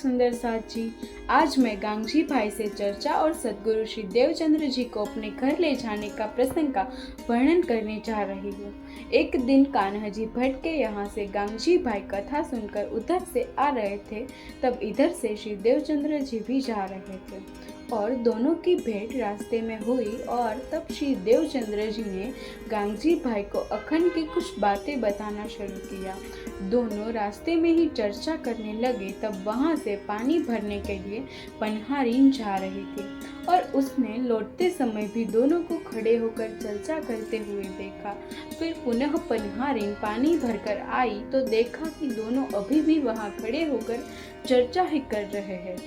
सुंदर साथ जी। आज मैं गांगजी भाई से चर्चा और सद्गुरु श्री देवचंद्र जी को अपने घर ले जाने का प्रसंग का वर्णन करने जा रही हूँ। एक दिन कान्हा जी भट्ट के यहाँ से गांगजी भाई कथा सुनकर उधर से आ रहे थे, तब इधर से श्री देवचंद्र जी भी जा रहे थे और दोनों की भेंट रास्ते में हुई। और तब श्री देवचंद्र जी ने गांगजी भाई को अखंड की कुछ बातें बताना शुरू किया। दोनों रास्ते में ही चर्चा करने लगे। तब वहां से पानी भरने के लिए पन्हारीन जा रही थी और उसने लौटते समय भी दोनों को खड़े होकर चर्चा करते हुए देखा। फिर पुनः पन्हारीन पानी भरकर आई तो देखा कि दोनों अभी भी वहां खड़े होकर चर्चा ही कर रहे हैं।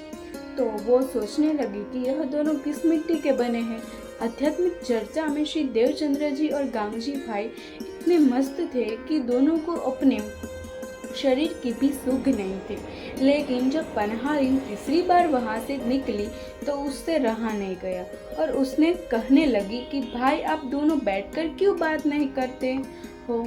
तो वो सोचने लगी कि यह दोनों किस मिट्टी के बने हैं। आध्यात्मिक चर्चा में श्री देवचंद्र जी और गांगजी भाई इतने मस्त थे कि दोनों को अपने शरीर की भी सूझ नहीं थी। लेकिन जब पन्हारीन तीसरी बार वहां से निकली तो उससे रहा नहीं गया और उसने कहने लगी कि भाई आप दोनों बैठकर क्यों बात नहीं करते हो।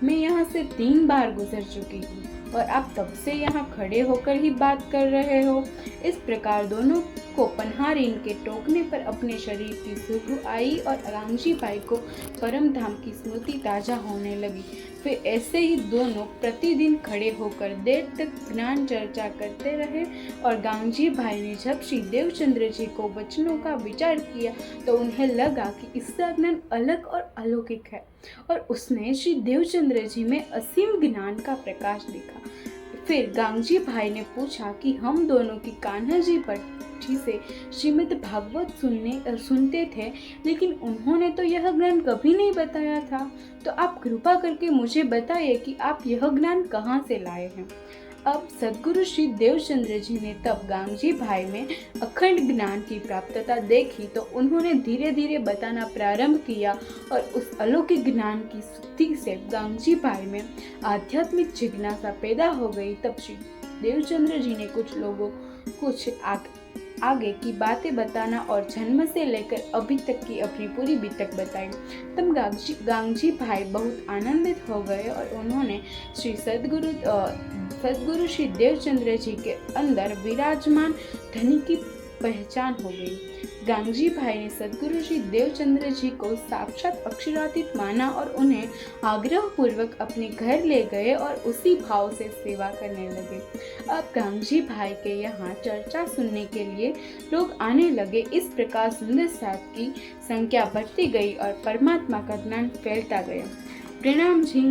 मैं यहाँ से 3 बार गुजर चुकी हूँ और आप तब से यहाँ खड़े होकर ही बात कर रहे हो। इस प्रकार दोनों को पन्हारीन के टोकने पर अपने शरीर की सुध आई और गांगजी भाई को परम धाम की स्मृति ताजा होने लगी। फिर ऐसे ही दोनों प्रतिदिन खड़े होकर देर तक ज्ञान चर्चा करते रहे और गांगजी भाई ने जब श्री देवचंद्र जी को वचनों का विचार किया तो उन्हें लगा कि इसका ज्ञान अलग और अलौकिक है और उसने श्री देवचंद्र जी में असीम ज्ञान का प्रकाश देखा। फिर गांगजी भाई ने पूछा कि हम दोनों की कान्हा जी भट्ट जी से श्रीमद् भागवत सुनते थे, लेकिन उन्होंने तो यह ज्ञान कभी नहीं बताया था। तो आप कृपा करके मुझे बताइए कि आप यह ज्ञान कहाँ से लाए हैं। अब सद्गुरु श्री देवचंद्र जी ने तब गांगजी भाई में अखंड ज्ञान की प्राप्तता देखी तो उन्होंने धीरे धीरे बताना प्रारंभ किया और उस अलौकिक ज्ञान की सुक्ति से गांगजी भाई में आध्यात्मिक जिज्ञासा पैदा हो गई। तब श्री देवचंद्र जी ने कुछ आगे की बातें बताना और जन्म से लेकर अभी तक की अपनी पूरी बीतक बताई। तब गांगजी भाई बहुत आनंदित हो गए और उन्होंने सद्गुरु श्री देवचंद्र जी के अंदर विराजमान धनी की पहचान हो गई। गांगजी भाई ने सद्गुरु श्री देवचंद्र जी को साक्षात अक्षरातीत माना और उन्हें आग्रह पूर्वक अपने घर ले गए और उसी भाव से सेवा करने लगे। अब गांगजी भाई के यहाँ चर्चा सुनने के लिए लोग आने लगे। इस प्रकार सुंदर साथ की संख्या बढ़ती गई और परमात्मा का ज्ञान फैलता गया। प्रणाम जी।